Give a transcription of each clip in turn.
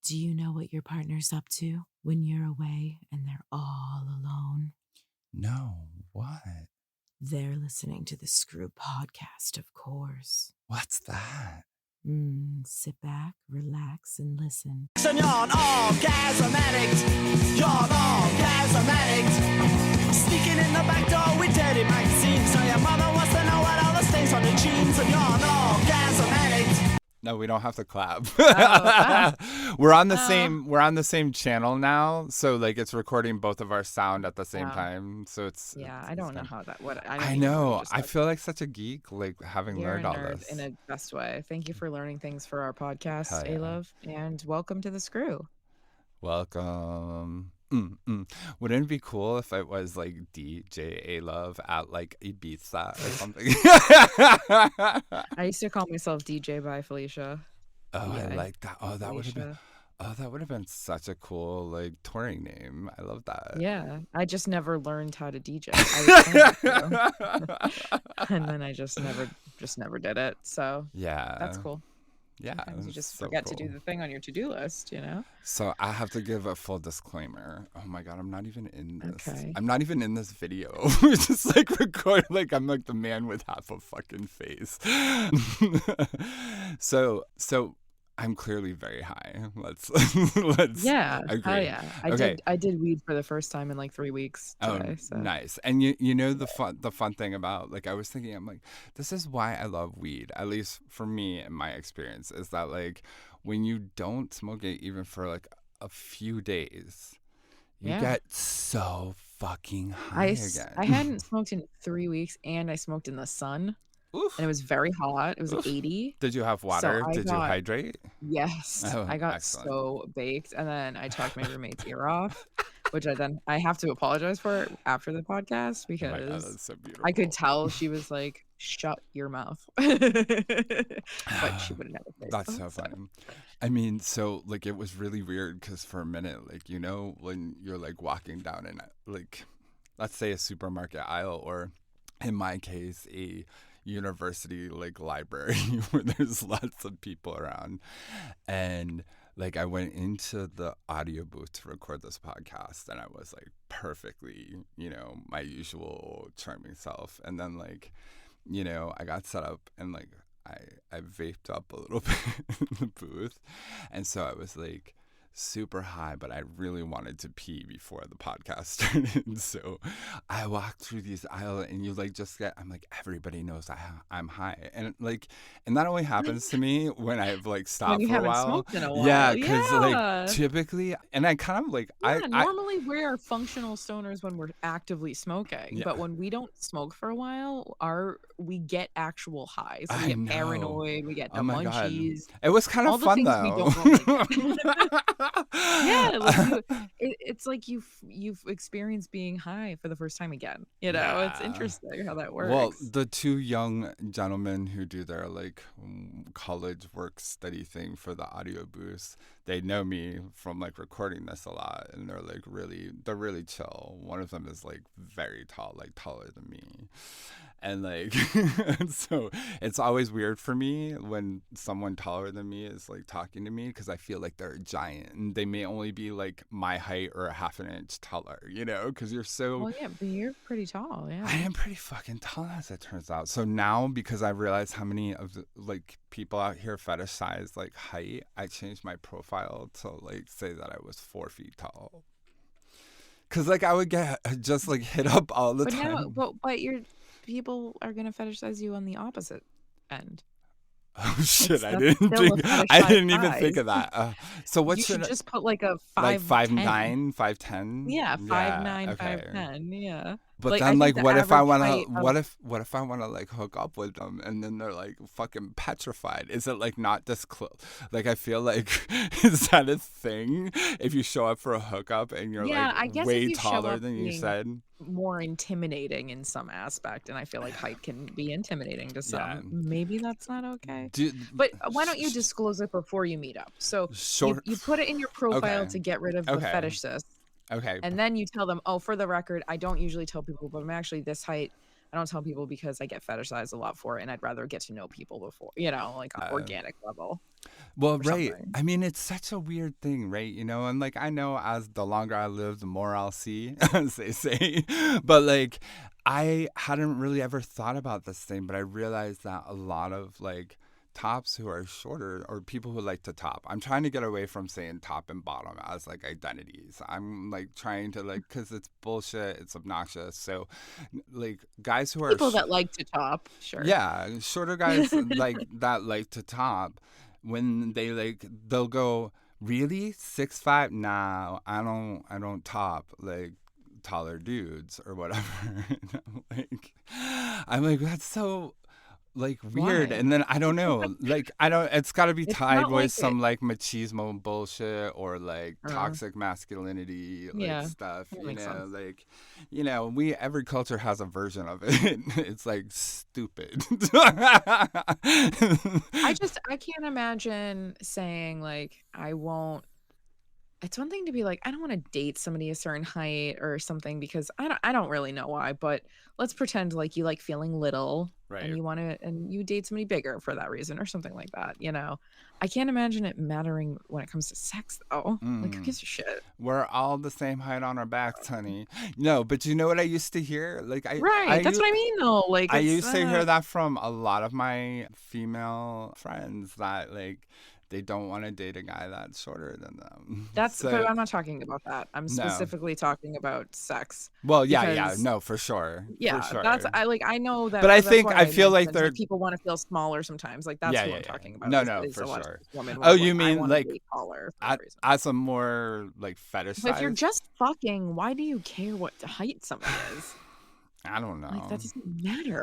Do you know what your partner's up to when you're away and they're all alone? No, what? They're listening to the Screw podcast, of course. What's that? Sit back, relax, and listen. You're an orgasm addict. You're an orgasm addict. Sneaking in the back door with dirty magazines. So your mother wants to know what all the stains on your jeans. And you're an orgasm addict. No, we don't have to clap. Oh. We're on the same channel now, so like it's recording both of our sound at the same time. So it's I don't know how that. What I, don't I even know. what you just I said. feel like such a geek, like having You're a learned all nerd this. in a best way. Thank you for learning things for our podcast, Hell yeah. A-Love, and welcome to the Screw. Welcome. Wouldn't it be cool if it was like DJ A-Love at like Ibiza or something? I used to call myself DJ by Felicia. Oh, I Yeah, like that. Oh, that would have been. Felicia. Oh, that would have been such a cool like touring name. I love that. Yeah, I just never learned how to DJ. I was trying to, and then I just never did it. So Yeah. that's cool. Yeah. Sometimes you it's just so forget to do cool. the thing on your to-do list, you know? So I have to give a full disclaimer. Oh my God, I'm not even in this. Okay. I'm not even in this video. We're just like record like I'm like the man with half a fucking face. So I'm clearly very high. Let's Yeah. agree. Oh yeah. I did weed for the first time in like 3 weeks today. So Nice. And you know the fun thing about like I was thinking I'm like this is why I love weed, at least for me in my experience, is that like when you don't smoke it even for like a few days, you Yeah. get so fucking high again. I hadn't smoked in 3 weeks, and I smoked in the sun, Oof. and it was very hot. It was Oof. 80. Did you have water? I Did you got- hydrate? Yes, Oh, I got excellent. so baked, and then I talked my roommate's ear off, which I have to apologize for after the podcast Oh my God, because that's so beautiful. I could tell she was like, "Shut your mouth," but she would never say That's so funny. I mean, so like it was really weird because for a minute, like you know, when you're like walking down in like, let's say a supermarket aisle, or in my case, a university like library where there's lots of people around, and like I went into the audio booth to record this podcast, and I was like perfectly, you know, my usual charming self, and then like, you know, I got set up and like I vaped up a little bit in the booth, and so I was like super high, but I really wanted to pee before the podcast started. So I walked through these aisles, and you like just get. I'm like, everybody knows I'm high, and like, and that only happens to me when I've like stopped When you for a haven't while. smoked in a while. Yeah, because Yeah. like typically, and I kind of like Yeah, I normally we are functional stoners when we're actively smoking, Yeah. but when we don't smoke for a while, we get actual highs. So I we get know. paranoid, we get the Oh my God. munchies. It was kind All of the fun things we though. don't normally get. Yeah, like it's like you've experienced being high for the first time again. You know, it's Yeah. interesting how that works. Well, the two young gentlemen who do their like college work study thing for the audio booths, they know me from like recording this a lot, and they're really chill. One of them is like very tall, like taller than me. And like so it's always weird for me when someone taller than me is like talking to me, because I feel like they're a giant and they may only be like my height or a half an inch taller, you know, because you're so Well, yeah, but you're pretty tall. Yeah. I am pretty fucking tall, as it turns out. So now, because I realized how many of the, like people out here fetishize like height, I changed my profile to like say that I was 4 feet tall. Cause like I would get just like hit up all the But time. now, but people are gonna fetishize you on the opposite end. Oh shit! That's still a I fetishized didn't even think size. of that. So what You should just put like a 5'10". like 5'9", 5'10"? Yeah, 5'9", okay. 5'10". Yeah. But Like, I then, think like, the what if I average wanna? height of- What if I wanna like hook up with them, and then they're like fucking petrified? Is it like not like I feel like is that a thing? If you show up for a hookup and you're Yeah, I like guess if way you show taller up than you being- said, more intimidating in some aspect, and I feel like height can be intimidating to some. Yeah. Maybe that's not okay. do, But why don't you disclose it before you meet up? So Sure. you put it in your profile Okay. to get rid of the Okay. fetish cyst, Okay. and then you tell them, oh, for the record, I don't usually tell people, but I'm actually this height. I don't tell people because I get fetishized a lot for it, and I'd rather get to know people before, you know, like on organic level Well, or right. something. I mean, it's such a weird thing, right? You know, and like I know as the longer I live, the more I'll see, as they say. But like, I hadn't really ever thought about this thing, but I realized that a lot of like tops who are shorter or people who like to top. I'm trying to get away from saying top and bottom as like identities. I'm like trying to like because it's bullshit, it's obnoxious. So like guys who are People that like to top, sure. yeah, shorter guys like that like to top when they like they'll go really 6'5". Nah, I don't top like taller dudes or whatever. I'm like that's so like weird, Why? and then I don't know, like I don't. It's got to be It's tied not with like it. some like machismo bullshit or like Uh, toxic masculinity like yeah, stuff. that You makes know, sense. like we every culture has a version of it. It's like stupid. I can't imagine saying like I won't. It's one thing to be like, I don't want to date somebody a certain height or something because I don't really know why, but let's pretend like you like feeling little and Right. you want to and you date somebody bigger for that reason or something like that, you know. I can't imagine it mattering when it comes to sex though. Like who Mm. gives a shit? We're all the same height on our backs, honey. No, but you know what I used to hear? Like Right. That's what I mean though. Like I it's used to hear that from a lot of my female friends that like they don't want to date a guy that's shorter than them. but So I'm not talking about that. I'm no. specifically talking about sex Well, yeah, because no, for sure, for yeah, that's sure. I know But I that's think why I I feel like mentioned they're like people want to feel smaller sometimes. Like that's yeah, who yeah, I'm yeah. talking about No, no, is for a lot of sure. women Oh, want you like I mean want to like date taller for that reason. as a more like fetish But if you're size? just fucking, why do you care what height somebody is? I don't Like know. that doesn't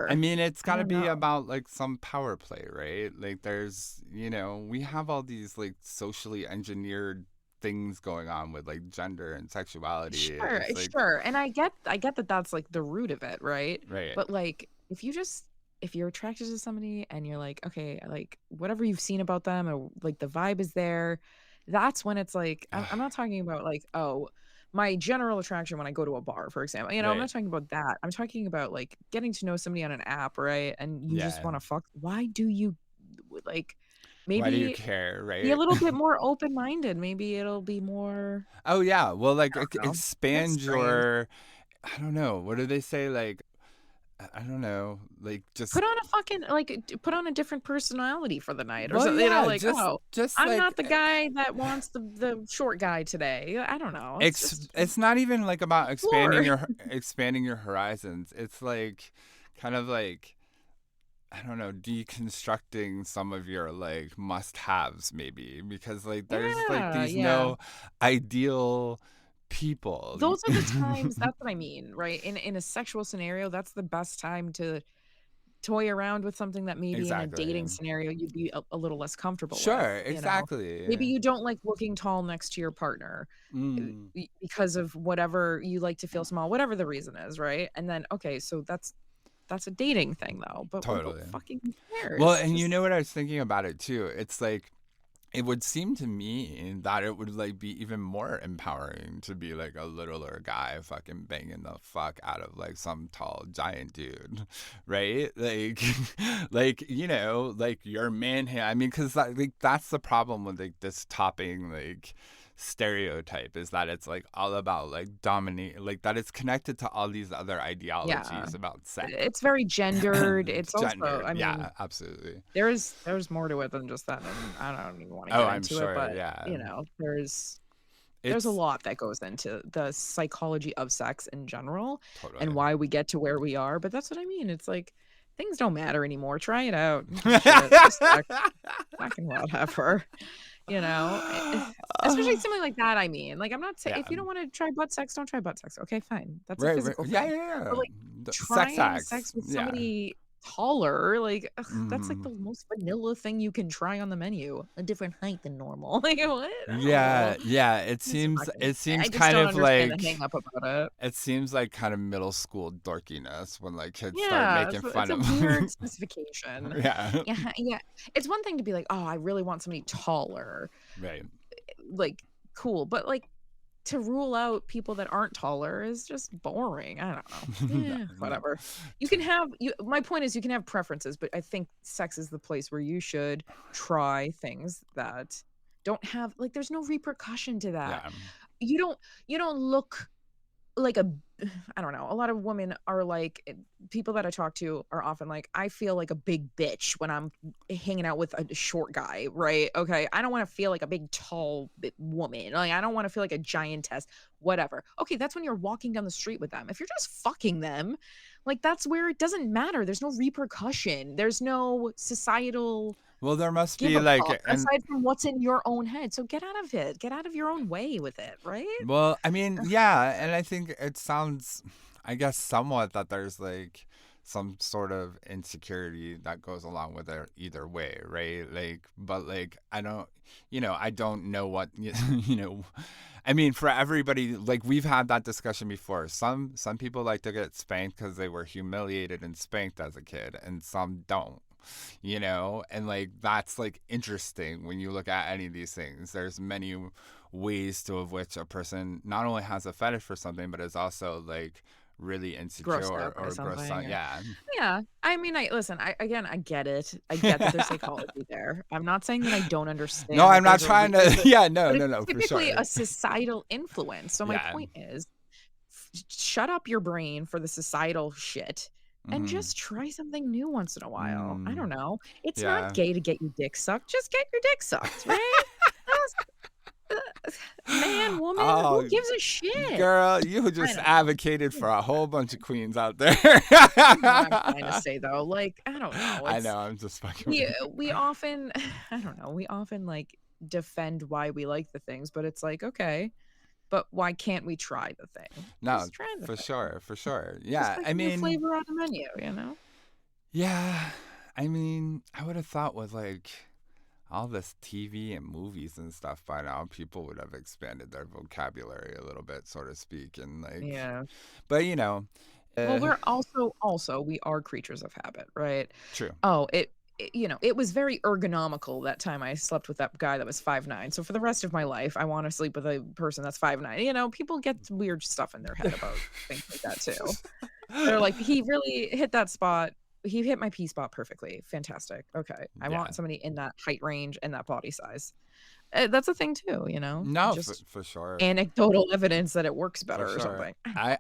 I matter. mean, it's I got to don't be know. about like some power play, right? Like, there's, we have all these like socially engineered things going on with like gender and sexuality. Sure, It's like, sure. And I get that that's like the root of it, right? right. But like if you're attracted to somebody and you're like, okay, like whatever you've seen about them or like the vibe is there, that's when it's like I'm not talking about like, oh, my general attraction when I go to a bar, for example. You know, I'm Right. not talking about that. I'm talking about like getting to know somebody on an app, right? And you just Yeah. want to fuck. Why do you like Why do you maybe care, be a right? little bit more open-minded? Maybe it'll be more, Oh, yeah. Well, like, I don't know. That's expand strange. your, I don't know. What do they say? Like, I don't know. Like, just, Put on a fucking like put on a different personality for the night or well, something, you know, yeah, like, oh, just I'm like, not the guy that wants the short guy today. I don't know. It's just it's not even like about explore. expanding your horizons. It's like kind of like I don't know, deconstructing some of your like must-haves maybe because like there's like Yeah, these yeah. no ideal people. Those are the times, that's what I mean, right? In a sexual scenario, that's the best time to toy around with something that maybe in a Exactly. dating scenario you'd be a little less comfortable with, Sure, you know? exactly. Maybe you don't like looking tall next to your partner Mm, because of whatever you like to feel small, whatever the reason is, right? And then okay, so that's a dating thing though. But what about totally. fucking Well, cares? and you Just know what I was thinking about it too. It's like it would seem to me that it would like be even more empowering to be like a littler guy fucking banging the fuck out of like some tall giant dude, right? Like like like your man I mean cuz like that's the problem with like this topping like stereotype is that it's like all about like dominate like that it's connected to all these other yeah. ideologies about sex. It's very gendered. It's also, Gendered. I mean, Yeah, absolutely. there's more to it than just that, and I don't even want to Oh, get I'm into it, sure. but Yeah. there's a It's lot that goes into the psychology of sex in general and totally. why we get to where we are. But that's what I mean. It's like things don't matter anymore. Try it out. Who gives a shit? Just fucking whatever. You know, especially something like that. I mean, like, I'm not saying Yeah. if you don't want to try butt sex, don't try butt sex. Okay, fine. That's a Right, right. physical Yeah, thing. yeah, yeah. But like Sex trying sex acts. with Yeah. somebody taller, like that's like Hmm. the most vanilla thing you can try on the menu. A different height than normal. Like what? I don't know. Yeah, yeah. It It's seems fucking. it seems I just kind don't of understand the like hang up about it. it seems like kind of middle school dorkiness when like kids start Yeah, making it's fun a of weird specification. yeah. Yeah, yeah. It's one thing to be like, oh, I really want somebody taller, Right. like cool, but like to rule out people that aren't taller is just boring. I don't know. No, no. Whatever. You can have my point is you can have preferences, but I think sex is the place where you should try things that don't have like there's no repercussion to that. Yeah. You don't look like a I don't know. A lot of women are like people that I talk to are often like, I feel like a big bitch when I'm hanging out with a short guy, right? Okay, I don't want to feel like a big tall woman. Like I don't want to feel like a giantess. Whatever. Okay, that's when you're walking down the street with them. If you're just fucking them, like that's where it doesn't matter. There's no repercussion. There's no societal Well, there must give be a like fuck an aside from what's in your own head. So get out of it. Get out of your own way with it, right? well, I mean, yeah, and I think it sounds, I guess, somewhat that there's like some sort of insecurity that goes along with it either way, right? Like, but like, I don't, I don't know what, I mean, for everybody, like we've had that discussion before. Some people like to get spanked because they were humiliated and spanked as a kid, and some don't. And like that's like interesting when you look at any of these things. There's many ways to of which a person not only has a fetish for something but is also like really insecure Grossed out by or gross something out. or Yeah. yeah. I mean, I listen, I get it. I get that there's psychology there. I'm not saying that I don't understand No, that I'm not there's a trying to reason, yeah, no, but no, it's no, for typically sure. a societal influence. So my Yeah. point is shut up your brain for the societal shit and Mm-hmm. just try something new once in a while. I don't know. It's not Yeah. gay to get your dick sucked. Just get your dick sucked, right? Man, woman, who Oh, gives a shit? girl, you I just don't know. advocated for a whole bunch of queens out there. You know what I'm trying to say though. Like, I don't know. I It's know, I'm just fucking with we you. we often I don't know, we often like defend why we like the things, but it's like, okay, but why can't we try the thing? No, Just try the for thing. sure, for sure. Just Yeah, like I a new mean, flavor on the menu, you know? yeah, I mean, I would have thought with like all this TV and movies and stuff by now, people would have expanded their vocabulary a little bit, so to speak, and like, Yeah. but Well, uh, we're also we are creatures of habit, right? true. Oh, it was very ergonomical that time I slept with that guy that was 5'9". So for the rest of my life, I want to sleep with a person that's 5'9". People get weird stuff in their head about things like that too. They're like, he really hit that spot. He hit my P spot perfectly. Fantastic. Okay. I Yeah. want somebody in that height range and that body size. That's a thing too, No, just for sure. anecdotal evidence that it works better For or sure. something.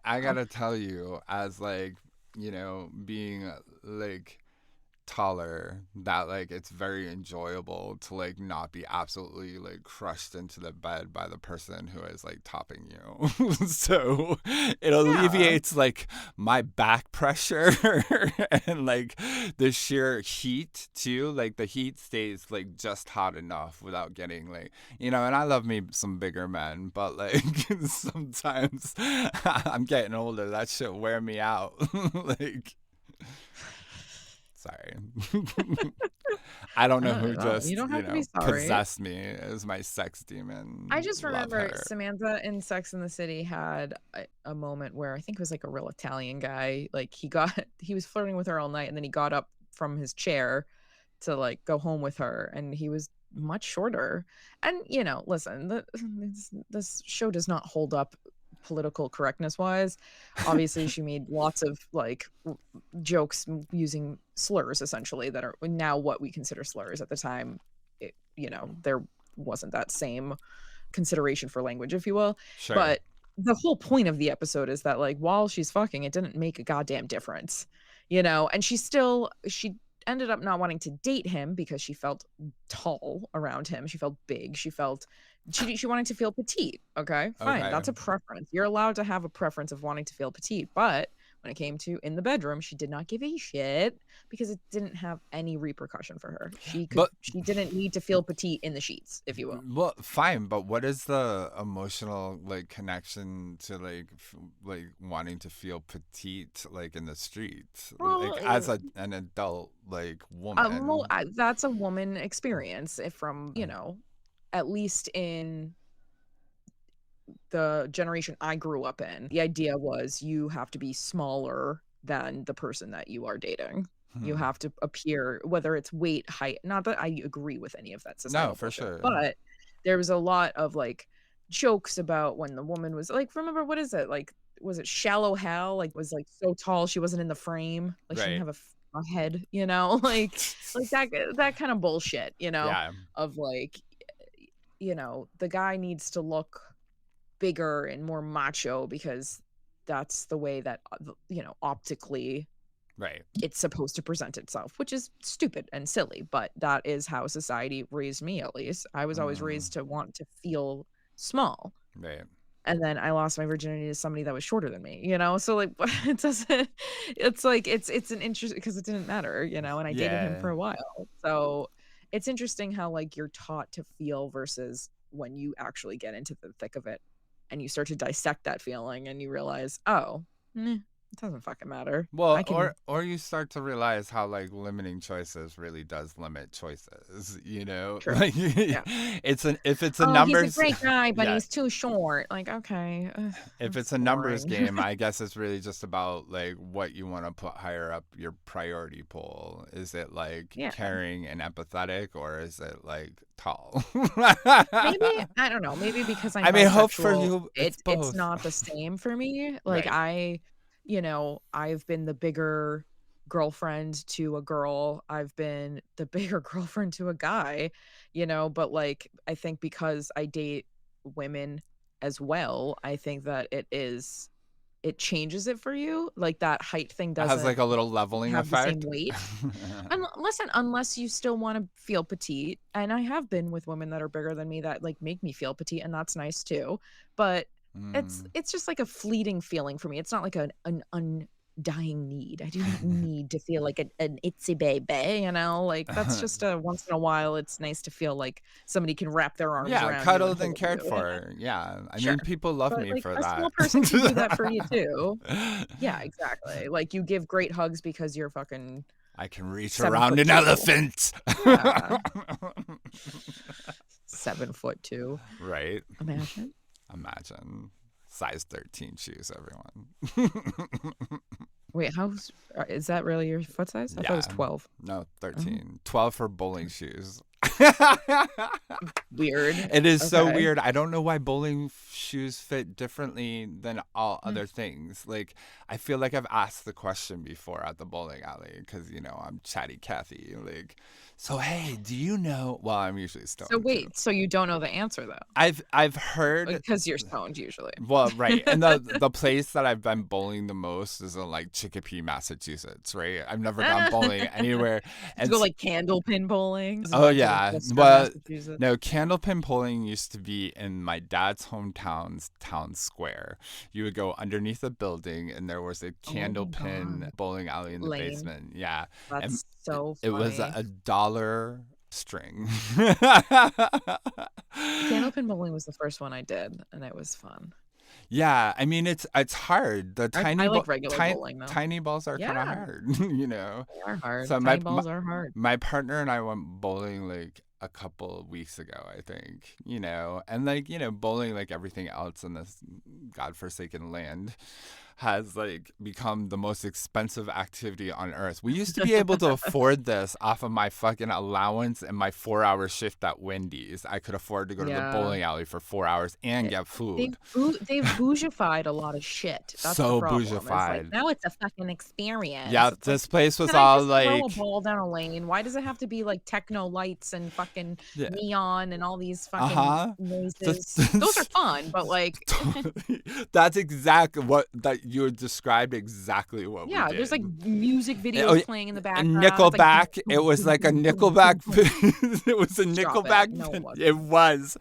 I gotta tell you, as like, being like taller, that like it's very enjoyable to like not be absolutely like crushed into the bed by the person who is like topping you. So it Yeah. alleviates like my back pressure and like the sheer heat too. Like the heat stays like just hot enough without getting like, and I love me some bigger men, but like sometimes I'm getting older, that shit wear me out. Like, sorry. I don't know who You just, don't have to be sorry. possessed me as my sex demon. I just Love remember her. Samantha in Sex in the City had a moment where I think it was like a real Italian guy. Like he was flirting with her all night and then he got up from his chair to like go home with her and he was much shorter. And listen, this show does not hold up political correctness wise. Obviously, she made lots of like jokes using slurs essentially that are now what we consider slurs. At the time, there wasn't that same consideration for language, if you will. Sure. But the whole point of the episode is that like while she's fucking, it didn't make a goddamn difference, and she ended up not wanting to date him because she felt tall around him. She felt big. She wanted to feel petite. Okay, fine. Okay. That's a preference. You're allowed to have a preference of wanting to feel petite. But when it came to in the bedroom, she did not give a shit because it didn't have any repercussion for her. She didn't need to feel petite in the sheets, if you will. Well, fine, but what is the emotional like connection to like like wanting to feel petite like in the streets, like as an adult like woman? That's a woman experience from at least in the generation I grew up in. The idea was you have to be smaller than the person that you are dating. You have to appear, whether it's weight, height. Not that I agree with any of that No, societal for bullshit, sure. but there was a lot of like jokes about when the woman was like, remember, what is it? Like, was it Shallow Hal? Like, was like so tall she wasn't in the frame. Like she didn't Right. have a head, you know? Like that kind of bullshit, you know, Yeah. of like, you know, the guy needs to look bigger and more macho because that's the way that, you know, optically Right. it's supposed to present itself, which is stupid and silly, but that is how society raised me, at least. I was always Mm, raised to want to feel small. right. And then I lost my virginity to somebody that was shorter than me, you know? So like it doesn't it's like it's an interest because it didn't matter, you know, and I dated him Yeah. for a while. So it's interesting how like you're taught to feel versus when you actually get into the thick of it and you start to dissect that feeling and you realize, oh, it doesn't fucking matter. Well, I can or you start to realize how like limiting choices really does limit choices, you know? true. Like Yeah. it's an if it's a Oh, he's a numbers great guy, but yeah, he's too short. Like, okay, if it's that's a numbers boring. game, I guess it's really just about like what you want to put higher up your priority pool. Is it like Yeah. caring and empathetic, or is it like tall? Maybe, I don't know, maybe because I'm I mean, hope for bisexual, you it's it's both. not the same for me. Like, Right. you know, I've been the bigger girlfriend to a girl, I've been the bigger girlfriend to a guy, you know, but, like, I think because I date women as well, I think that it changes it for you, like, that height thing It has doesn't like a little leveling have the same effect. weight. Listen, unless you still wanna feel petite, and I have been with women that are bigger than me that, like, make me feel petite, and that's nice too, but Mm. it's just like a fleeting feeling for me. It's not like an undying need. I do not need to feel like an itsy baby, you know? Like, that's just a once in a while, it's nice to feel like somebody can wrap their arms Yeah, around you and cuddled and hold cared you, you know? for. Yeah. I Sure, mean, people love but, me like, for a that. small person can do that for you too. Yeah, exactly. Like, you give great hugs because you're fucking I can reach around an 7'2". elephant. Yeah. 7'2". Right. Imagine. Imagine. Size 13 shoes, everyone. Wait, is that really your foot size? I thought it was Yeah. 12. No, Oh, 13. 12 for bowling shoes. weird. It is so Okay. weird. I don't know why bowling shoes fit differently than all Mm. other things. Like, I feel like I've asked the question before at the bowling alley because, you know, I'm chatty Cathy. Like, so, hey, do you know? Well, I'm usually So stoned too. wait, so you don't know the answer though? I've heard. Because you're stoned usually. Well, right, and the place that I've been bowling the most is in like Chicopee, Massachusetts. Right, I've never gone bowling anywhere, To and go like candlepin bowling as oh opposed to like yeah, Worcester, well, Massachusetts. no, candlepin bowling used to be in my dad's hometown's town square. You would go underneath a building, and there was a Oh my candlepin god. bowling alley in the Lame. basement. Yeah, and That's so it was funny. $1 string. Candlepin bowling was the first one I did, and it was fun. Yeah, I mean it's hard. The I like regular bowling though. tiny balls are kind of Yeah, hard, you know. they are hard. So Tiny balls are hard. my partner and I went bowling like a couple of weeks ago, I think, you know, and like you know, bowling like everything else in this godforsaken land has like become the most expensive activity on earth. We used to be able to afford this off of my fucking allowance and my 4 hour shift at Wendy's. I could afford to go to the Yeah. bowling alley for 4 hours and It get food. they've bougeified a lot of shit. That's the So problem. It's like, bougified. now it's a fucking experience. Yeah, It's like, this place was can I all just throw a like, ball down a lane? Why does it have to be like techno lights and fucking yeah, neon and all these uh fucking huh. noises? Those are fun, but like, That's exactly what that you described. Exactly what we yeah, there's like did. music Oh, videos playing in the background. It's like Nickelback. It was like a Nickelback. It was a stop it. Nickelback. No, it wasn't. It was.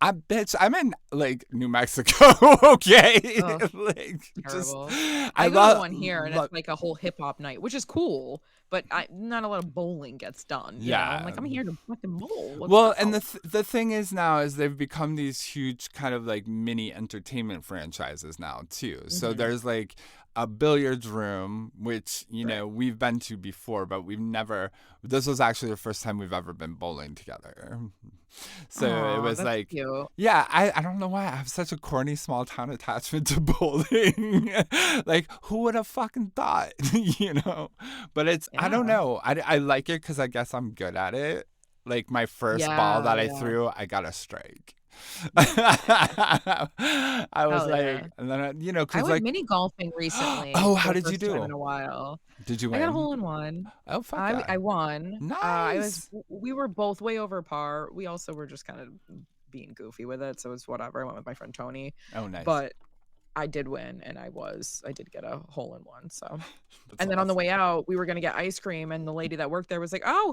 I'm in like New Mexico. Okay, Ugh, like just terrible. I I go to love. one here and it's like a whole hip hop night, which is cool, but not a lot of bowling gets done, you know? I'm Yeah. like, I'm here to fucking bowl. Let's Well, and go. the thing is now is they've become these huge kind of like mini entertainment franchises now too. So Mhm. there's like a billiards room, which you Right. know we've been to before, but we've never. This was actually the first time we've ever been bowling together. So it Aw, was that's like, cute. yeah, I don't know why I have such a corny small town attachment to bowling. Like, who would have fucking thought, you know? But I don't Yeah. know. I like it because I guess I'm good at it. Like, my first ball Yeah, that I yeah. threw, I got a strike. I was Hell like, yeah. and then I because went like, mini golfing recently oh, for how the did you first time in do? a while. Did you I got a win? hole in one. Oh, fuck I yeah. won. Nice. We were both way over par. We also were just kind of being goofy with it, so it's whatever. I went with my friend Tony, Oh, nice. but I did win, and I did get a hole in one. So, That's and then on the awesome. way out, we were gonna get ice cream, and the lady that worked there was like, "Oh,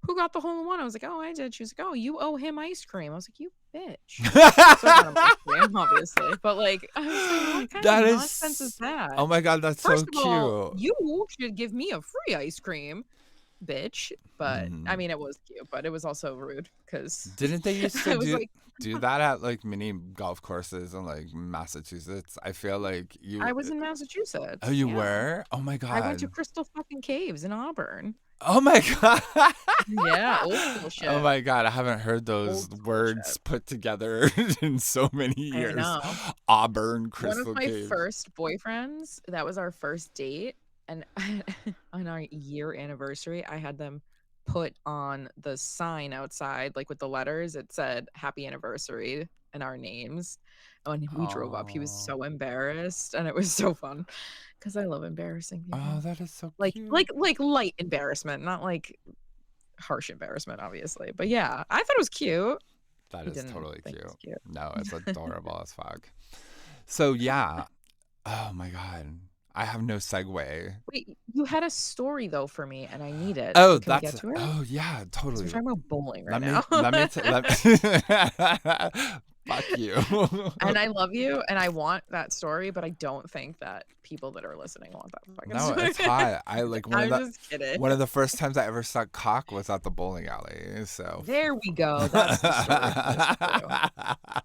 who got the hole in one?" I was like, "Oh, I did." She was like, "Oh, you owe him ice cream." I was like, "You bitch." So I got him ice cream, obviously, but like, I was like, "What kind of That nonsense is is, that?" oh my God, that's so First of all, cute. you should give me a free ice cream, bitch. But I Mm. mean, it was cute, but it was also rude because Didn't they used to I was like, do that at like mini golf courses in like Massachusetts? I feel like I you. was in Oh, Massachusetts. you Yeah. were? Oh my I went to God. Crystal fucking Caves in Auburn. Oh my God. Yeah, old school Oh shit. my God. I haven't heard those Old school words shit. put together in so many I years. know. Auburn, One of Crystal my Caves. first boyfriends, that was our first date, and on our year anniversary, I had them put on the sign outside, like with the letters, it said happy anniversary and our names. And when we drove up, he was Oh. so embarrassed, and it was so fun because I love embarrassing Oh, people. that is so Like cute. light embarrassment, not like harsh embarrassment, obviously. But yeah, I thought it was cute. That He is didn't totally think it cute. was cute. No, it's adorable as fuck. So yeah. Oh my God. I have no segue. Wait, you had a story though for me, and I need it. Oh, Can we get to it? oh yeah, 'Cause we're totally. talking about bowling right Let now. me let fuck you. And I love you, and I want that story, but I don't think that people that are listening want that fucking No, it's story. hot. I like I'm just kidding. one of the first times I ever sucked cock was at the bowling alley. So There we go. That's the story for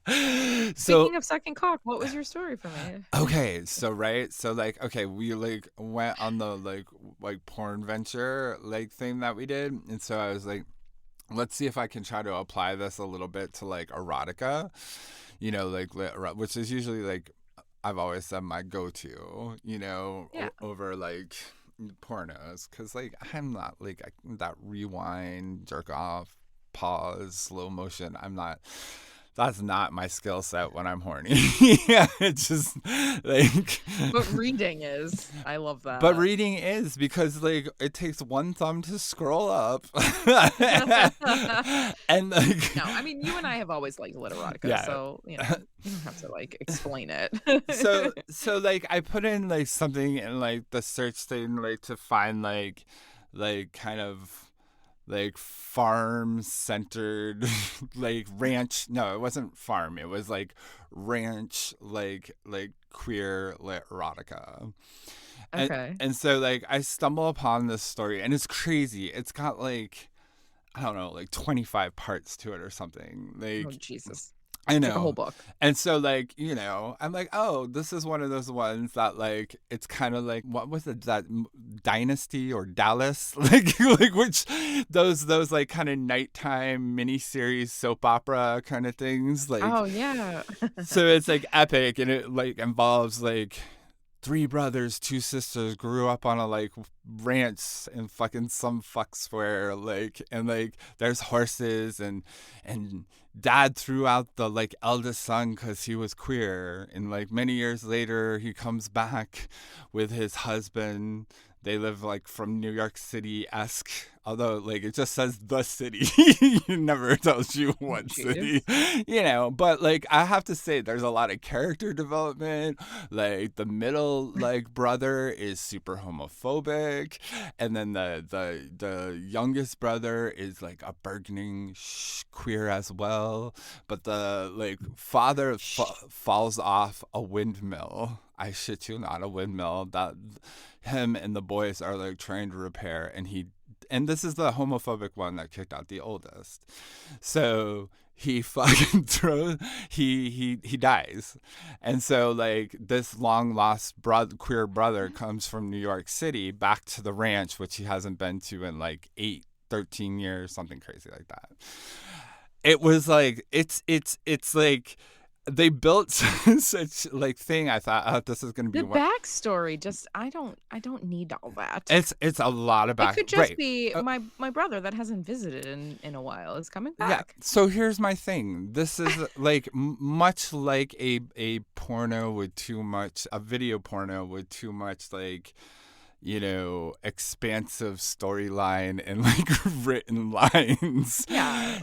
this too. so Speaking of sucking cock, what was your story for me? okay, so right, so like okay, we like went on the like porn venture like thing that we did, and so I was like, let's see if I can try to apply this a little bit to like erotica, like which is usually like I've always said my go-to, Yeah. over like pornos, because like I'm not like that rewind, jerk off, pause, slow motion. I'm not. That's not my skill set when I'm horny. Yeah, it's just like. But reading is. I love But that. reading is because like it takes one thumb to scroll up, and like. No, I mean, you and I have always liked literotica, Yeah. so, you don't have to, like, explain it. So like I put in like something in like the search thing like to find like kind of like farm centered like ranch. No, it wasn't farm, it was like ranch like queer lit erotica. and, Okay. and so like I stumble upon this story, and it's crazy. It's got like I don't know, like 25 parts to it or something. Oh, Like Jesus. I It's like a whole know. book. And so like, I'm like, oh, this is one of those ones that like it's kind of like what was it, that Dynasty or Dallas? Like which those like kind of nighttime miniseries soap opera kind of things. Like Oh, yeah. so it's like epic, and it like involves like three brothers, two sisters grew up on a like ranch in fucking some fuck square, like, and like there's horses, and dad threw out the like eldest son because he was queer, and like many years later he comes back with his husband. They live like from New York City esque, although like it just says the city. It never tells you what city, Jeez. But like I have to say, there's a lot of character development. Like the middle like brother is super homophobic, and then the youngest brother is like a burgeoning queer as well. But the like father falls off a windmill. I shit you not, a windmill that him and the boys are like trying to repair, and this is the homophobic one that kicked out the oldest. So he fucking he dies. And so like this long lost queer brother comes from New York City back to the ranch, which he hasn't been to in like 13 years, something crazy like that. It was like it's like they built such like thing. I thought, oh, this is going to be The one. backstory just I don't need all that. It's a lot of It back, could just right? be my brother that hasn't visited in a while is coming Yeah. back. So here's my thing. This is like much like a porno with too much, a video porno with too much like, expansive storyline and like written lines. Yeah.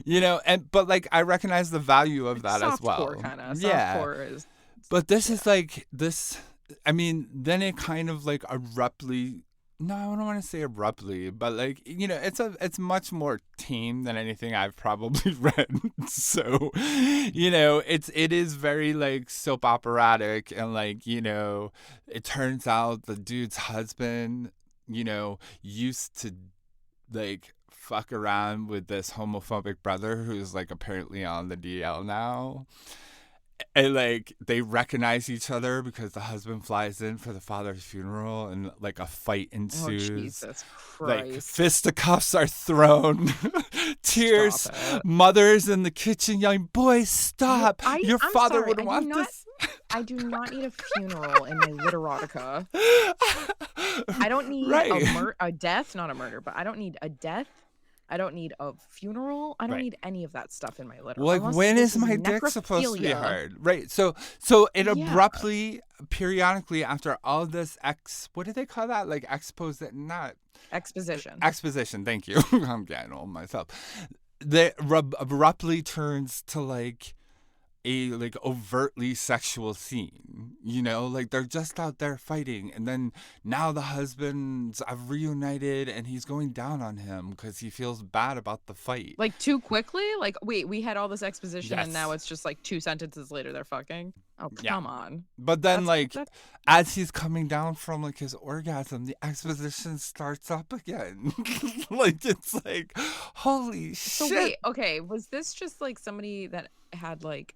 But like I recognize the value of Like that as well. softcore kinda. Yeah. Softcore is But this yeah. is like this. I mean, then it kind of like abruptly. No, I don't want to say abruptly, but like it's much more tame than anything I've probably read. So, it is very like soap operatic, and like it turns out the dude's husband, used to like fuck around with this homophobic brother who's like apparently on the DL now. And like they recognize each other because the husband flies in for the father's funeral, and like a fight Oh, ensues. Jesus Like Christ. fisticuffs are thrown, tears, Stop it. mothers in the kitchen yelling, "Boys, stop! Your I'm father sorry, would want this." I do not need a funeral in my literotica. I don't need Right. a death, not a murder, but I don't need a death. I don't need a funeral. I don't Right. need any of that stuff in my literal. Like, Unless when this is my dick supposed to be necrophilia. hard? Right. So it Yeah. abruptly, periodically, after all this what do they call that? Like not Exposition. exposition. Thank you. I'm getting old myself. That abruptly turns to like a like overtly sexual scene, like they're just out there fighting, and then now the husbands have reunited and he's going down on him because he feels bad about the fight. Like too quickly? Like wait, we had all this exposition and now Yes. it's just like 2 sentences later they're fucking? Oh, Yeah. come on. But then That's as he's coming down from like his orgasm, the exposition starts up again. Like it's like, holy So shit. wait, okay, was this just like somebody that had like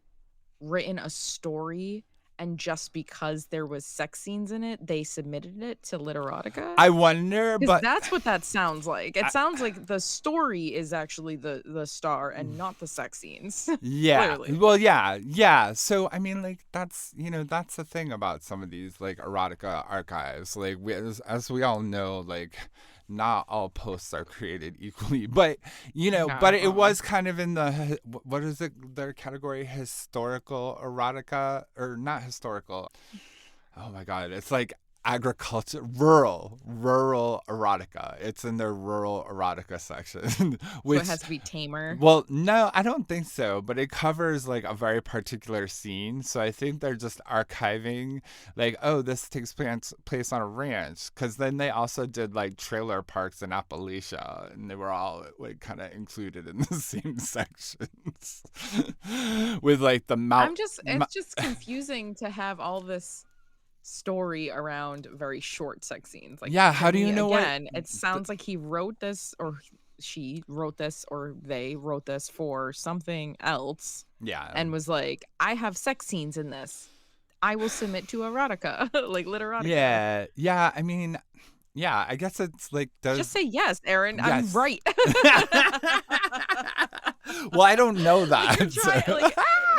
written a story and just because there was sex scenes in it, they submitted it to literotica? I wonder, Because but that's what that sounds like. It sounds like the story is actually the star and not the sex scenes. yeah. Clearly. Well, yeah. So I mean, like that's the thing about some of these like erotica archives. Like as we all know, like not all posts are created equally, but but it was kind of in the what is it? Their category historical erotica, or not historical. Oh my god, it's like agriculture, rural erotica. It's in their rural erotica section, which So it has to be tamer. well, no, I don't think so, but it covers like a very particular scene. So I think they're just archiving like, oh, this takes place on a ranch, because then they also did like trailer parks in Appalachia, and they were all like kind of included in the same sections with like the mount. It's just confusing to have all this story around very short sex scenes. Like, Yeah, to how do you me, know what again, it sounds like he wrote this or she wrote this or they wrote this for something else Yeah. and was like, I have sex scenes in this. I will submit to erotica, like literotica. Yeah. I mean, yeah, I guess it's like Just say yes, Aaron. I'm Yes. right. Well, I don't know Like, you're that. trying, so- like,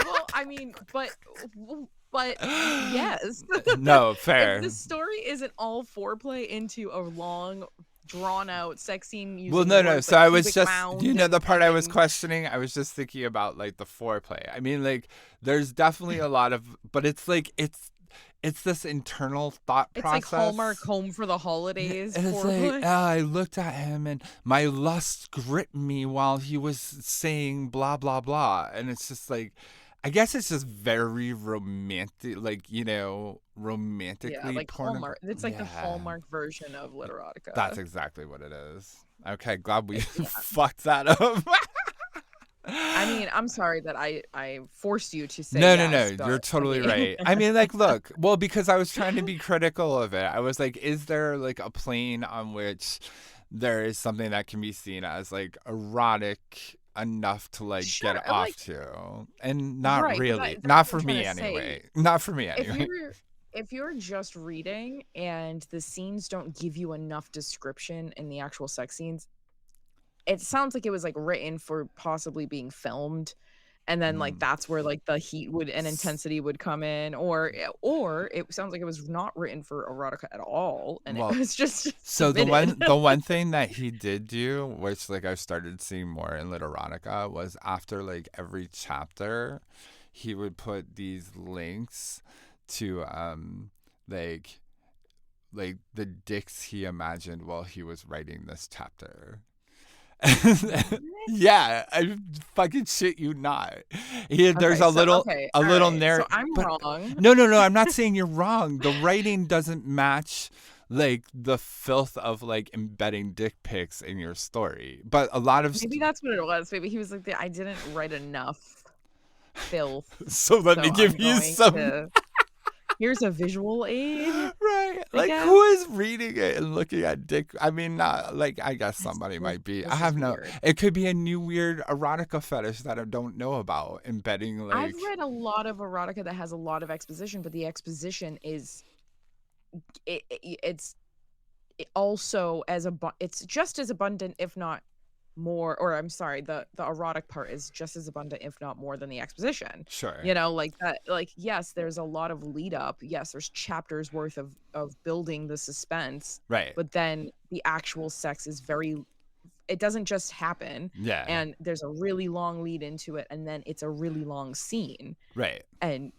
well, I mean, but yes. No, fair. If the story isn't all foreplay into a long, drawn out sex scene using Well, no. words So like I was pubic just, mound the part I was and questioning, I was just thinking about like the foreplay. I mean, like, there's definitely a lot of, but it's like, it's this internal thought it's process. like Hallmark Home for the Holidays And it's foreplay. like, I looked at him and my lust gripped me while he was saying blah, blah, blah. And it's just like, I guess it's just very romantic, like, romantically Yeah, like Hallmark. It's like the Yeah. Hallmark version of literotica. That's exactly what it is. Okay, glad we Yeah. fucked that up. I mean, I'm sorry that I forced you to say No, yes, you're but, totally I mean, right. I mean, like, look, well, because I was trying to be critical of it. I was like, is there like a plane on which there is something that can be seen as like erotic enough to like Sure, get off like, to? And not right, but really. that's Not what for I'm trying me to say. anyway. Not for me If anyway. you're just reading and the scenes don't give you enough description in the actual sex scenes, it sounds like it was like written for possibly being filmed And then, like, that's where, like, the heat would and intensity would come in, or it sounds like it was not written for erotica at all, and it Well, was just so the submitted. one thing that he did do, which like I started seeing more in literotica, was after like every chapter, he would put these links to like the dicks he imagined while he was writing this chapter. Yeah, I fucking shit you not. There's Okay, so a all little right, so narrative, I'm but wrong. no, I'm not saying you're wrong. The writing doesn't match like the filth of like embedding dick pics in your story. But a lot of Maybe that's what it was. Maybe he was like, I didn't write enough filth, so let me so I'm give you going some. to here's a visual aid, Right. I Like guess. who is reading it and looking at dick? I mean, not like I guess somebody might be. I This is have no. weird. It could be a new weird erotica fetish that I don't know about. Embedding I've like read a lot of erotica that has a lot of exposition, but the exposition is it's also it's just as abundant, if not more, or I'm sorry, the erotic part is just as abundant, if not more, than the exposition. sure. You know, like that, like, yes, there's a lot of lead up. Yes, there's chapters worth of building the suspense, Right. but then the actual sex is it doesn't just happen. Yeah. And there's a really long lead into it, and then it's a really long scene. Right. And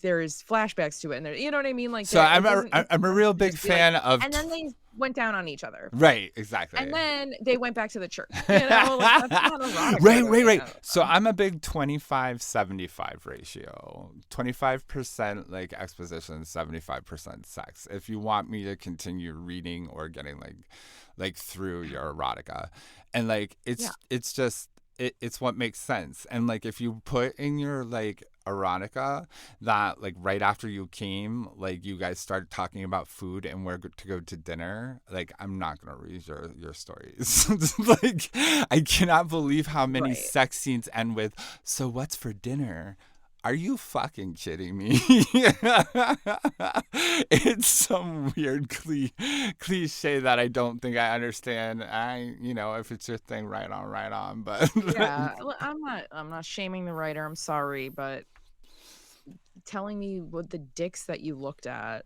there's flashbacks to it, and there, you know what I mean? Like, So I'm a real big fan of. and then they went down on each other. Right. Exactly. And then they went back to the church. You know, like, that's not erotic. Right. So I'm a big 25-75 ratio. 25% like exposition, 75% sex. If you want me to continue reading or getting like through your erotica, and like it's just it's what makes sense. And like if you put in your like erotica that like right after you came, like you guys started talking about food and where to go to dinner, like I'm not gonna read your stories. Like I cannot believe how many sex scenes end with, so what's for dinner? Are you fucking kidding me? It's some weird cliche that I don't think I understand. If it's your thing, right on. But yeah, I'm not shaming the writer. I'm sorry, but telling me what the dicks that you looked at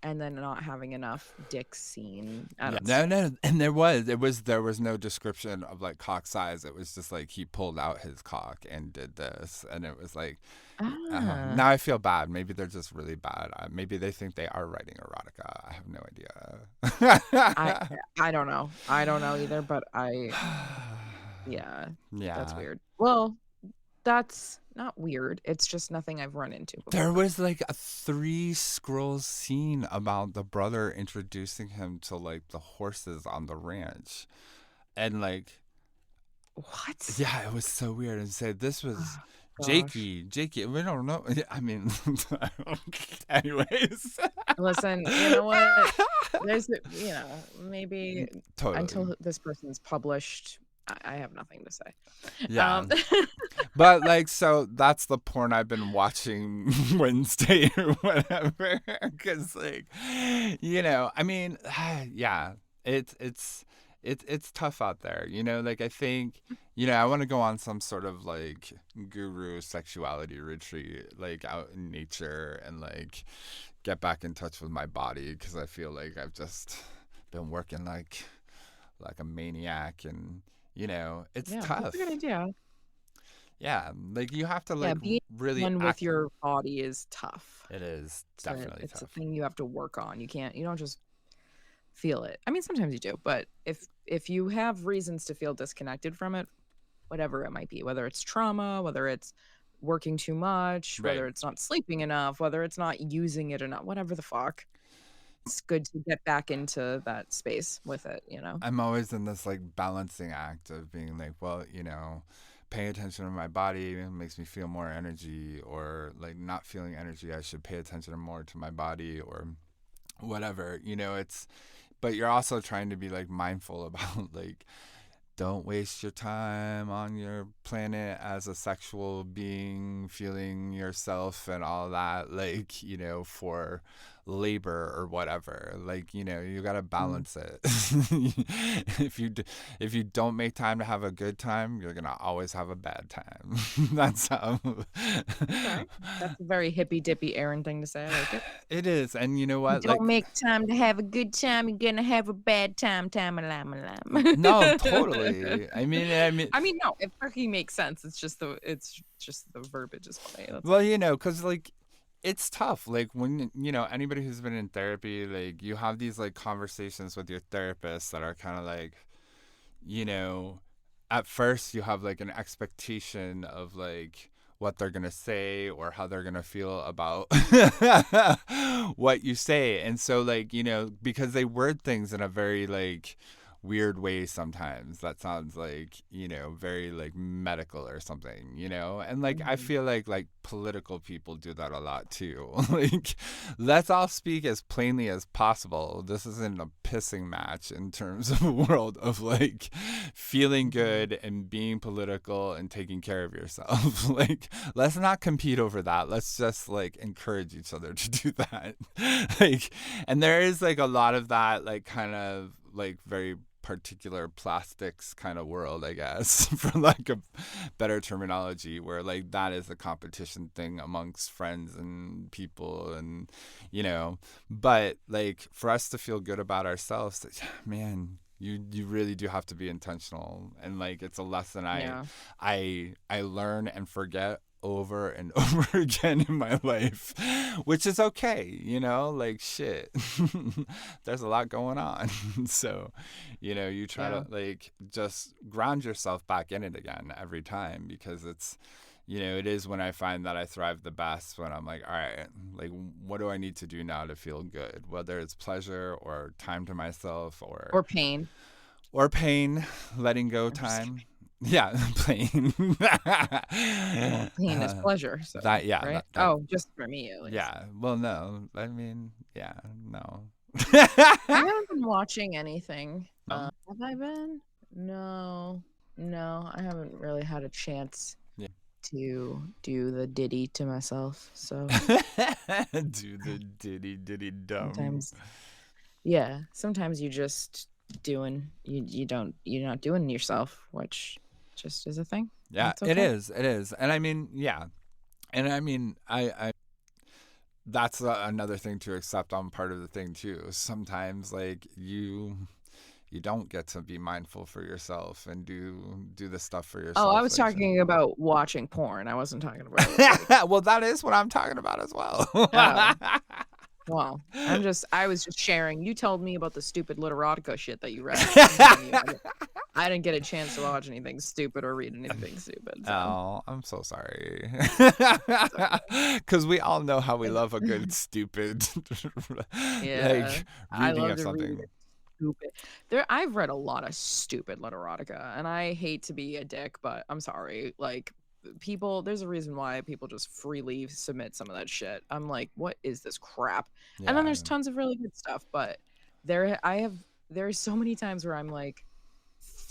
and then not having enough dick seen. No, and there was no description of like cock size. It was just like he pulled out his cock and did this, and it was like, now I feel bad. Maybe they're just really bad. Maybe they think they are writing erotica. I have no idea. I don't know. I don't know either, but yeah, that's weird. Well, that's not weird. It's just nothing I've run into before. There was like a 3 scrolls scene about the brother introducing him to like the horses on the ranch. And like, what? Yeah, it was so weird. And said this was Jakey. We don't know. I mean, anyways. Listen, you know what? There's, maybe until this person's published, I have nothing to say. Yeah. But like, so that's the porn I've been watching Wednesday or whatever. Cause like, I mean, yeah, it's tough out there, like I think, I want to go on some sort of like guru sexuality retreat, like out in nature and like get back in touch with my body. Cause I feel like I've just been working like a maniac and, it's tough. That's a good idea. Yeah, like you have to like being really one with your body is tough. It is definitely it's tough. a thing you have to work on. You don't just feel it. I mean, sometimes you do, but if you have reasons to feel disconnected from it, whatever it might be, whether it's trauma, whether it's working too much, whether it's not sleeping enough, whether it's not using it enough, whatever the fuck, it's good to get back into that space with it, I'm always in this like balancing act of being like, well, paying attention to my body makes me feel more energy, or like not feeling energy, I should pay attention more to my body or whatever, but you're also trying to be like mindful about like, don't waste your time on your planet as a sexual being, feeling yourself and all that, like, for labor or whatever. Like, you know, you got to balance it. If you don't make time to have a good time, you're going to always have a bad time. That's how Okay. That's a very hippy dippy Aaron thing to say. I like it. it is. And you know You what? don't Like, make time to have a good time, you're gonna have a bad time, time a lam a lam. no, totally. I mean, no, it fucking makes sense. It's just the verbiage is funny. That's well, you know, because like it's tough. Like when, you know, anybody who's been in therapy, like you have these like conversations with your therapist that are kind of like, you know, at first you have like an expectation of like what they're going to say or how they're going to feel about what you say. And so like, you know, because they word things in a very like weird way sometimes that sounds like, you know, very like medical or something, you know. And like I feel like political people do that a lot too. Like, let's all speak as plainly as possible. This isn't a pissing match in terms of a world of like feeling good and being political and taking care of yourself. Like, let's not compete over that. Let's just like encourage each other to do that. Like, and there is like a lot of that like kind of like very particular plastics kind of world, I guess, for like a better terminology, where like that is a competition thing amongst friends and people, and you know, but like for us to feel good about ourselves, man, you really do have to be intentional. And like it's a lesson yeah. I learn and forget over and over again in my life, which is okay, you know, like shit. There's a lot going on. So, you know, you try to like just ground yourself back in it again every time, because it's, you know, it is when I find that I thrive the best, when I'm like, all right, like what do I need to do now to feel good? Whether it's pleasure or time to myself Or pain. letting go time. Yeah, pain. Well, pain is pleasure. So That yeah. right. That, Just for me at least. yeah. Well, no. I mean, yeah. No. I haven't been watching anything. No? Have I been? No, I haven't really had a chance Yeah. to do the ditty to myself. So Do the diddy dumb. sometimes you just you're not doing yourself, which just is a thing. Yeah, That's okay. it is. And I mean, yeah. And I mean, I that's another thing to accept on part of the thing too. Sometimes like you don't get to be mindful for yourself and do the stuff for yourself. Oh, I was talking about watching porn. I wasn't talking about like, well, that is what I'm talking about as well. well, I was just sharing. You told me about the stupid literotica shit that you read. I didn't get a chance to watch anything stupid or read anything stupid. So. Oh, I'm so sorry. Because we all know how we love a good stupid like reading of something. Stupid. I've read a lot of stupid literotica, and I hate to be a dick, but I'm sorry. Like people, there's a reason why people just freely submit some of that shit. I'm like, what is this crap? Yeah. And then there's tons of really good stuff, but there's so many times where I'm like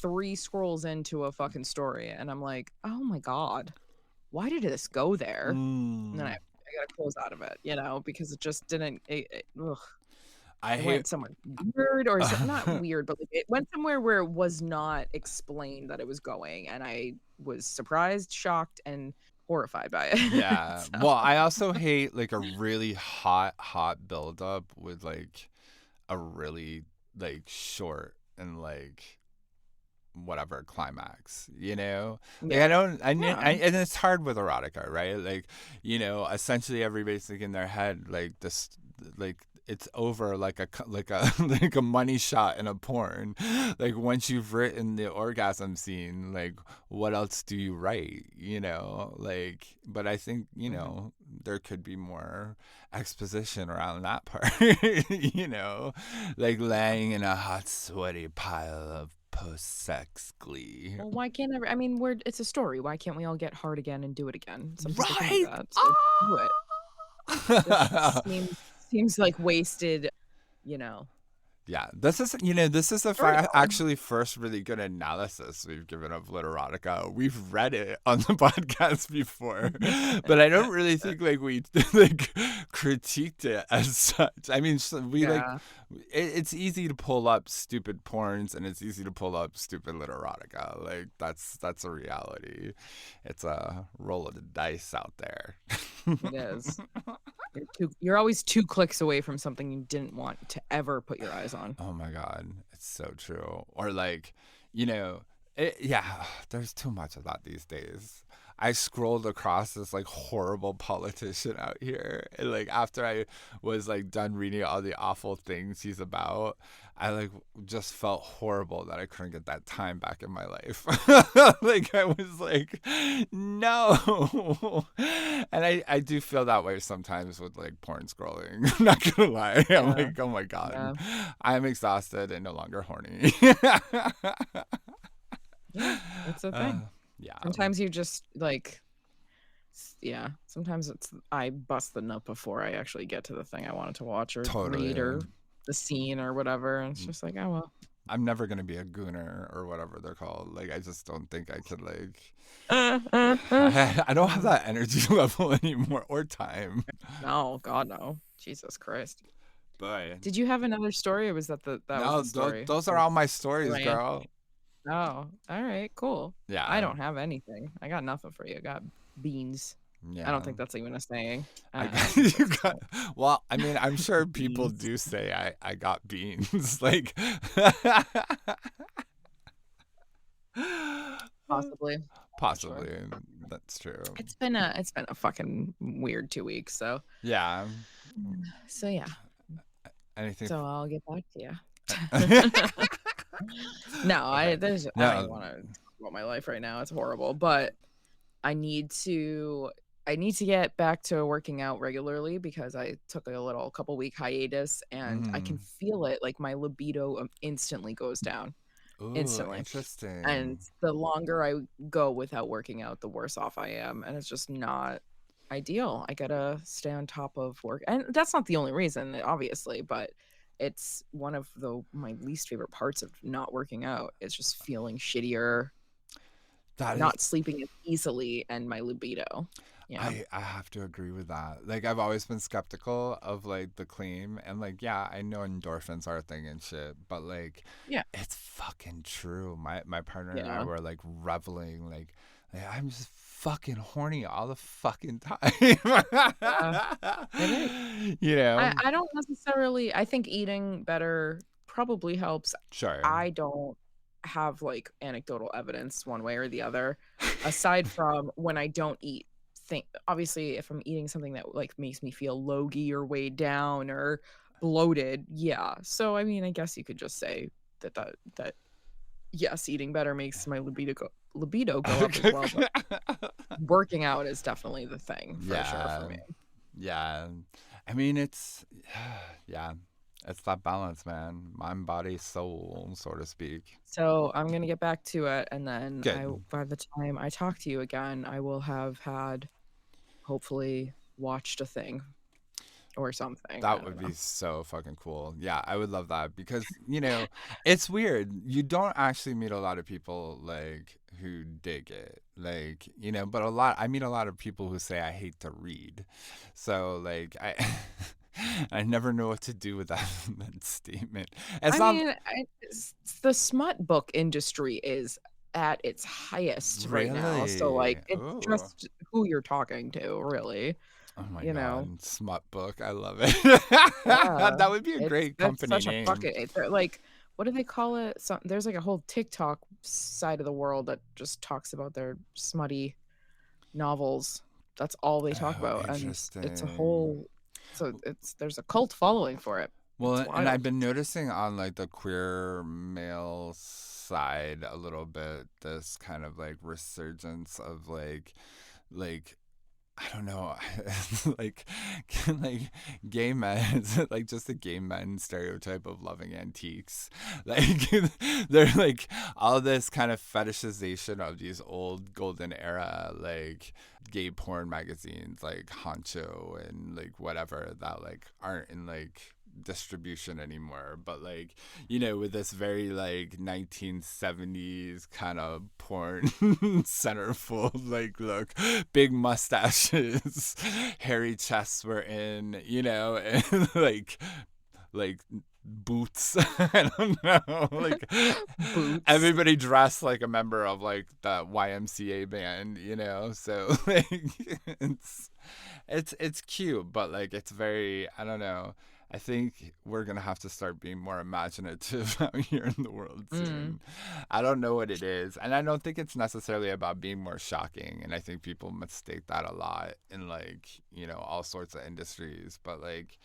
3 scrolls into a fucking story and I'm like, oh my god, why did this go there? And then I gotta close out of it, you know, because it just didn't it went somewhere weird, or not weird, but like it went somewhere where it was not explained that it was going, and I was surprised, shocked, and horrified by it. Yeah. So. Well, I also hate like a really hot buildup with like a really like short and like whatever climax, you know. Like and it's hard with erotica, right? Like, you know, essentially everybody's like in their head like this, like it's over like a like a money shot in a porn. Like once you've written the orgasm scene, like what else do you write, you know? Like, but I think, you know, there could be more exposition around that part. You know, like laying in a hot sweaty pile of post-sex glee. Well, why can't I mean, it's a story. Why can't we all get hard again and do it again? Some people Right? can do that. So do it. This seems like wasted, you know. Yeah, this is the Storytelling. actually first really good analysis we've given of literotica. We've read it on the podcast before, but I don't really think like we like critiqued it as such. I mean, we like Yeah. it's easy to pull up stupid porns and it's easy to pull up stupid literotica. Like that's a reality. It's a roll of the dice out there. It is. You're always 2 clicks away from something you didn't want to ever put your eyes on. Oh my God, it's so true. Or like, yeah, there's too much of that these days. I scrolled across this like horrible politician out here, and like after I was like done reading all the awful things he's about, I like just felt horrible that I couldn't get that time back in my life. Like I was like, no, and I do feel that way sometimes with like porn scrolling. I'm not gonna lie, I'm Yeah. like, oh my God, Yeah. I'm exhausted and no longer horny. Yeah. That's the thing. Yeah. Sometimes you just like yeah, sometimes it's I bust the nut before I actually get to the thing I wanted to watch or read Totally. or the scene or whatever. And it's just like, oh well. I'm never gonna be a gooner or whatever they're called. Like, I just don't think I could. Like, Uh. I don't have that energy level anymore or time. No, God no. Jesus Christ. But Did you have another story or was that that was no, the story? those are all my stories, Rant. girl. Oh, all right, cool. Yeah. I don't have anything. I got nothing for you. I got beans. Yeah. I don't think that's even a saying. You got, well, I mean, I'm sure people do say I got beans. Like, Possibly. possibly. That's true. It's been a fucking weird 2 weeks, so Yeah. yeah. Anything. So I'll get back to you. No, I don't want to talk about my life right now. It's horrible, but I need to get back to working out regularly because I took a couple week hiatus and I can feel it. Like my libido instantly goes down. Ooh, Instantly. interesting. And the longer I go without working out, the worse off I am. And it's just not ideal. I gotta stay on top of work. And that's not the only reason, obviously, but it's one of my least favorite parts of not working out. It's just feeling shittier, not sleeping as easily, and my libido. Yeah. I have to agree with that. Like, I've always been skeptical of like the claim, and like, yeah, I know endorphins are a thing and shit, but like, Yeah. it's fucking true. My partner and I Yeah. were like reveling, like I'm just fucking horny all the fucking time. You know? I don't necessarily. I think eating better probably helps. Sure. I don't have like anecdotal evidence one way or the other, aside from when I don't eat. Obviously, if I'm eating something that like makes me feel logy or weighed down or bloated, yeah. So I mean, I guess you could just say that yes, eating better makes my libido go up as well. But working out is definitely the thing for sure for me. Yeah. I mean, it's yeah. It's that balance, man. Mind, body, soul, so to speak. So I'm gonna get back to it, and then Good. by the time I talk to you again, I will have had hopefully watched a thing or something. That would be so fucking cool. Yeah, I would love that because, it's weird. You don't actually meet a lot of people like who dig it. Like, but I meet a lot of people who say I hate to read. So like I never know what to do with that statement. The smut book industry is at its highest right now. So like it's just who you're talking to, really. Oh my God, smut book. I love it. Yeah, that would be a great company name. Like, what do they call it? There's like a whole TikTok side of the world that just talks about their smutty novels. That's all they talk about. And it's a whole there's a cult following for it. Well, and I've been noticing on like the queer male side a little bit this kind of like resurgence of like I don't know, like gay men, like just the gay men stereotype of loving antiques. Like they're like all this kind of fetishization of these old golden era like gay porn magazines like Honcho and like whatever that like aren't in like distribution anymore, but like, you know, with this very like 1970s kind of porn centerfold like look, big mustaches, hairy chests were in, you know, and like boots. I don't know, like Boots. everybody dressed like a member of like the YMCA band, you know. So like it's cute, but like it's very, I don't know. I think we're gonna have to start being more imaginative out here in the world Mm. soon. I don't know what it is, and I don't think it's necessarily about being more shocking. And I think people mistake that a lot in like, you know, all sorts of industries. But like,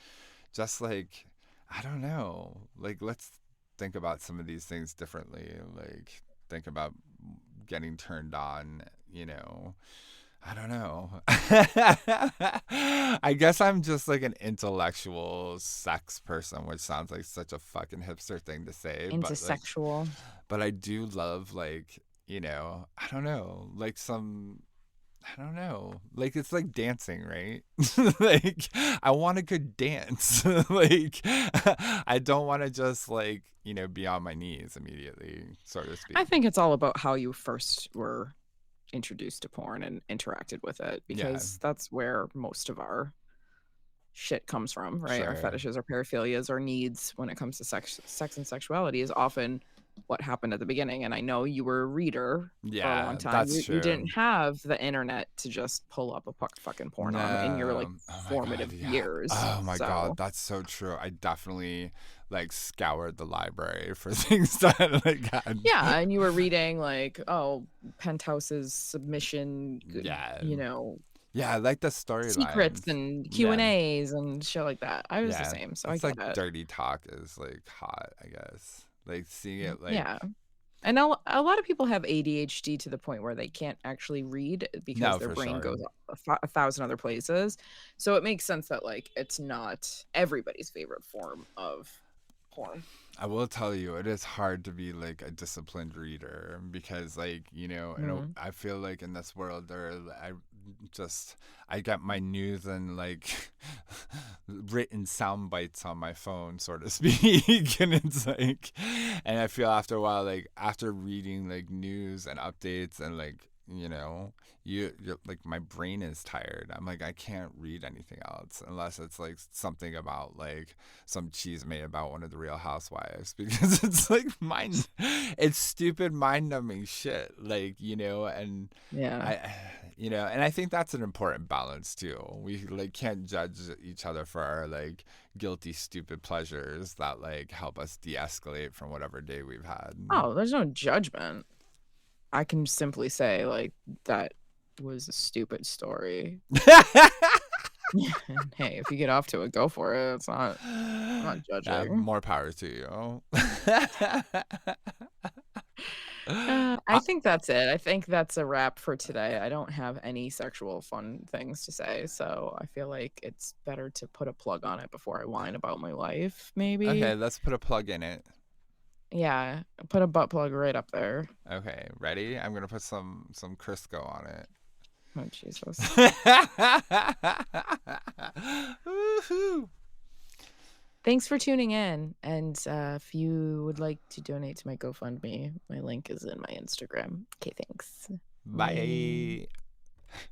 just like, I don't know, like let's think about some of these things differently. Like think about getting turned on, you know. I don't know. I guess I'm just like an intellectual sex person, which sounds like such a fucking hipster thing to say, Into sexual. but I do love like, you know, I don't know, like some, I don't know, like it's like dancing, right? Like I want a good dance. Like I don't want to just like, you know, be on my knees immediately, so to speak. I think it's all about how you first were introduced to porn and interacted with it, Yeah, because that's where most of our shit comes from, right? Our sure. fetishes, our paraphilias, our needs when it comes to sex and sexuality is often what happened at the beginning. And I know you were a reader for a long Yeah, time. that's You didn't true. have the internet to just pull up a fucking porn on in your like No. Oh my God. formative Yeah. years. Oh my God. So That's so true. I definitely like scoured the library for things that like had. yeah, and you were reading like, oh, Penthouse's submission, Yeah. you know, Yeah. I like the secrets storylines. and Q Yeah. and A's and shit like that. I was the Yeah. same, so I It's get like it. dirty talk is like hot, I guess. Like seeing it like, Yeah. And a lot of people have ADHD to the point where they can't actually read because no, their for brain sure. goes a thousand other places. So it makes sense that like it's not everybody's favorite form of porn. I will tell you, it is hard to be like a disciplined reader because, like, you know, Mm. I feel like in this world, just I get my news and like written sound bites on my phone, so to speak, and it's like, and I feel after a while, like after reading like news and updates and like, you know, you're like my brain is tired. I'm like I can't read anything else unless it's like something about like some cheese made about one of the Real Housewives because it's like mind, it's stupid mind numbing shit. Like, you know, and Yeah. I, you know, and I think that's an important balance too. We like can't judge each other for our like guilty, stupid pleasures that like help us de-escalate from whatever day we've had. Oh, there's no judgment. I can simply say like that was a stupid story. And hey, if you get off to it, go for it. I'm not Yeah, judging. more power to you. I think that's it. I think that's a wrap for today. I don't have any sexual fun things to say, so I feel like it's better to put a plug on it before I whine about my life, Okay, maybe. let's put a plug in it. Yeah, put a butt plug right up there. Okay, ready? I'm gonna put some Crisco on it. Oh, Jesus. Woohoo! Thanks for tuning in. And if you would like to donate to my GoFundMe, my link is in my Instagram. Okay, thanks. Bye. Bye.